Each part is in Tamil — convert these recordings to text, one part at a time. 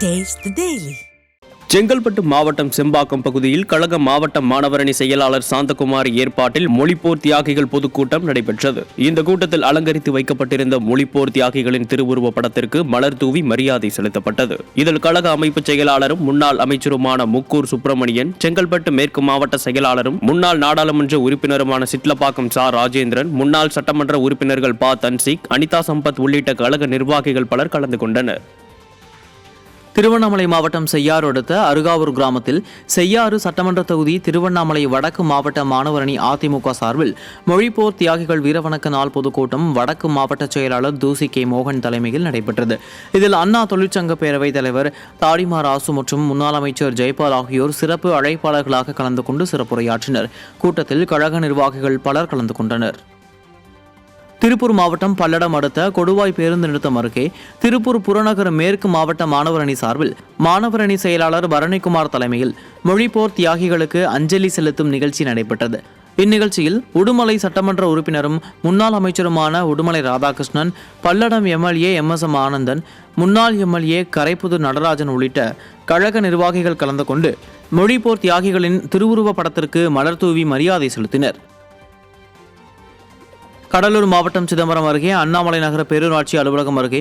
Taste the Daily. செங்கல்பட்டு மாவட்டம் செம்பாக்கம் பகுதியில் கழக மாவட்ட மாணவரணி செயலாளர் சாந்தகுமார் ஏற்பாட்டில் மொழிப்போர் தியாகிகள் பொதுக்கூட்டம் நடைபெற்றது. இந்த கூட்டத்தில் அலங்கரித்து வைக்கப்பட்டிருந்த மொழிப்போர் தியாகிகளின் திருவுருவ படத்திற்கு மலர் தூவி மரியாதை செலுத்தப்பட்டது. இதில் கழக அமைப்பு செயலாளரும் முன்னாள் அமைச்சருமான முக்கூர் சுப்பிரமணியன், செங்கல்பட்டு மேற்கு மாவட்ட செயலாளரும் முன்னாள் நாடாளுமன்ற உறுப்பினருமான சிட்லப்பாக்கம் சா ராஜேந்திரன், முன்னாள் சட்டமன்ற உறுப்பினர்கள் ப தன்சிக், அனிதா சம்பத் உள்ளிட்ட கழக நிர்வாகிகள் பலர் கலந்து கொண்டனர். திருவண்ணாமலை மாவட்டம் செய்யாறு அடுத்த அருகாவூர் கிராமத்தில் செய்யாறு சட்டமன்ற தொகுதி திருவண்ணாமலை வடக்கு மாவட்ட மாணவரணி அதிமுக சார்பில் மொழிப்போர் தியாகிகள் வீரவணக்க நாள் பொதுக்கூட்டம் வடக்கு மாவட்ட செயலாளர் தூசி கே மோகன் தலைமையில் நடைபெற்றது. இதில் அண்ணா தொழிற்சங்க பேரவைத் தலைவர் தாடிமா ராசு மற்றும் முன்னாள் அமைச்சர் ஜெயபால் ஆகியோர் சிறப்பு அழைப்பாளர்களாக கலந்து கொண்டு சிறப்புரையாற்றினர். கூட்டத்தில் கழக நிர்வாகிகள் பலர் கலந்து கொண்டனர். திருப்பூர் மாவட்டம் பல்லடம் அடுத்த கொடுவாய் பேருந்து நிறுத்தம் அருகே திருப்பூர் புறநகர் மேற்கு மாவட்ட மாணவரணி சார்பில் மாணவரணி செயலாளர் பரணிக்குமார் தலைமையில் மொழிப்போர் தியாகிகளுக்கு அஞ்சலி செலுத்தும் நிகழ்ச்சி நடைபெற்றது. இந்நிகழ்ச்சியில் உடுமலை சட்டமன்ற உறுப்பினரும் முன்னாள் அமைச்சருமான உடுமலை ராதாகிருஷ்ணன், பல்லடம் எம்எல்ஏ எம்.எஸ்.எம். ஆனந்தன், முன்னாள் எம்எல்ஏ கரைப்புதூர் நடராஜன் உள்ளிட்ட கழக நிர்வாகிகள் கலந்து கொண்டு மொழிப்போர் தியாகிகளின் திருவுருவ படத்திற்கு மலர் தூவி மரியாதை செலுத்தினர். கடலூர் மாவட்டம் சிதம்பரம் அருகே அண்ணாமலை நகர பேரூராட்சி அலுவலகம் அருகே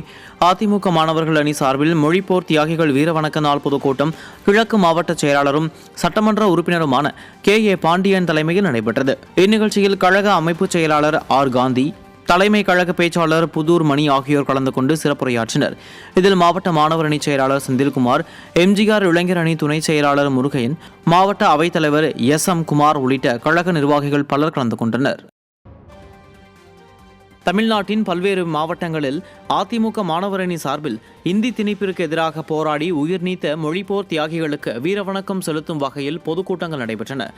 அதிமுக மாணவர்கள் அணி சார்பில் மொழிப்போர் தியாகிகள் வீரவணக்க நாள் பொதுக்கூட்டம் கிழக்கு மாவட்ட செயலாளரும் சட்டமன்ற உறுப்பினருமான கே.ஏ. பாண்டியன் தலைமையில் நடைபெற்றது. இந்நிகழ்ச்சியில் கழக அமைப்பு செயலாளர் ஆர். காந்தி, தலைமை கழக பேச்சாளர் புதூர் மணி ஆகியோர் கலந்து கொண்டு சிறப்புரையாற்றினர். இதில் மாவட்ட மாணவர் அணி செயலாளர் செந்தில்குமார், எம்ஜிஆர் இளைஞர் அணி துணை செயலாளர் முருகையன், மாவட்ட அவைத்தலைவர் எஸ்.எம். குமார் உள்ளிட்ட கழக நிர்வாகிகள் பலர் கலந்து கொண்டனர். தமிழ்நாட்டின் பல்வேறு மாவட்டங்களில் அதிமுக மாணவரணி சார்பில் இந்தி திணிப்பிற்கு எதிராக போராடி உயிர் நீத்த மொழிப்போர் தியாகிகளுக்கு வீரவணக்கம் செலுத்தும் வகையில் பொதுக்கூட்டங்கள் நடைபெற்றன.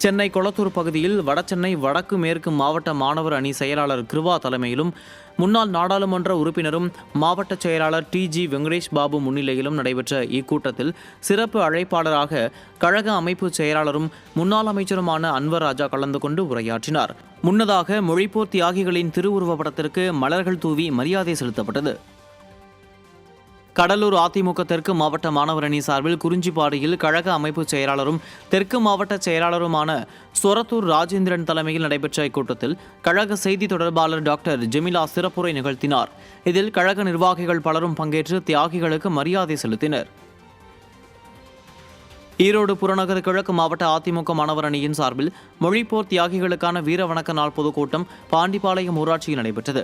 சென்னை கொளத்தூர் பகுதியில் வடசென்னை வடக்கு மேற்கு மாவட்ட மாணவர் அணி செயலாளர் கிருவா தலைமையிலும் முன்னாள் நாடாளுமன்ற உறுப்பினரும் மாவட்ட செயலாளர் டி.ஜி. வெங்கடேஷ் பாபு முன்னிலையிலும் நடைபெற்ற இக்கூட்டத்தில் சிறப்பு அழைப்பாளராக கழக அமைப்பு செயலாளரும் முன்னாள் அமைச்சருமான அன்வர் ராஜா கலந்து கொண்டு உரையாற்றினார். முன்னதாக மொழிப்போர் தியாகிகளின் திருவுருவ படத்திற்கு மலர்கள் தூவி மரியாதை செலுத்தப்பட்டது. கடலூர் அதிமுக தெற்கு மாவட்ட மாணவர் அணி சார்பில் குறிஞ்சிப்பாடியில் கழக அமைப்பு செயலாளரும் தெற்கு மாவட்ட செயலாளருமான சொரத்தூர் ராஜேந்திரன் தலைமையில் நடைபெற்ற இக்கூட்டத்தில் கழக செய்தி தொடர்பாளர் டாக்டர் ஜெமிலா சிறப்புரை நிகழ்த்தினார். இதில் கழக நிர்வாகிகள் பலரும் பங்கேற்று தியாகிகளுக்கு மரியாதை செலுத்தினர். ஈரோடு புறநகர் கிழக்கு மாவட்ட அதிமுக மாணவர் அணியின் சார்பில் மொழிப்போர் தியாகிகளுக்கான வீரவணக்க நாள் பொதுக்கூட்டம் பாண்டிப்பாளையம் ஊராட்சியில் நடைபெற்றது.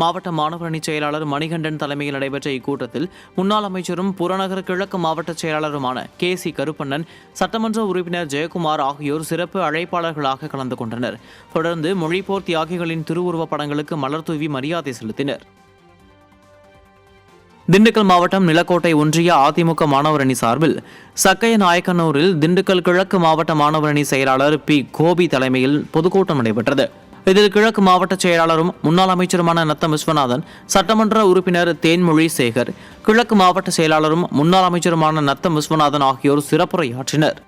மாவட்ட மாணவர் அணி செயலாளர் மணிகண்டன் தலைமையில் நடைபெற்ற இக்கூட்டத்தில் முன்னாள் அமைச்சரும் புறநகர் கிழக்கு மாவட்ட செயலாளருமான கே.சி. கருப்பண்ணன், சட்டமன்ற உறுப்பினர் ஜெயக்குமார் ஆகியோர் சிறப்பு அழைப்பாளர்களாக கலந்து கொண்டனர். தொடர்ந்து மொழிப்போர் தியாகிகளின் திருவுருவப் படங்களுக்கு மலர் தூவி மரியாதை செலுத்தினர். திண்டுக்கல் மாவட்டம் நிலக்கோட்டை ஒன்றிய அதிமுக மாணவர் அணி சார்பில் சக்கைய நாயக்கனூரில் திண்டுக்கல் கிழக்கு மாவட்ட மாணவர் அணி செயலாளர் பி. கோபி தலைமையில் பொதுக்கூட்டம் நடைபெற்றது. இதில் கிழக்கு மாவட்ட செயலாளரும் முன்னாள் அமைச்சருமான நத்தம் விஸ்வநாதன், சட்டமன்ற உறுப்பினர் தேன்மொழி சேகர், கிழக்கு மாவட்ட செயலாளரும் முன்னாள் அமைச்சருமான நத்தம் விஸ்வநாதன் ஆகியோர் சிறப்புரையாற்றினர்.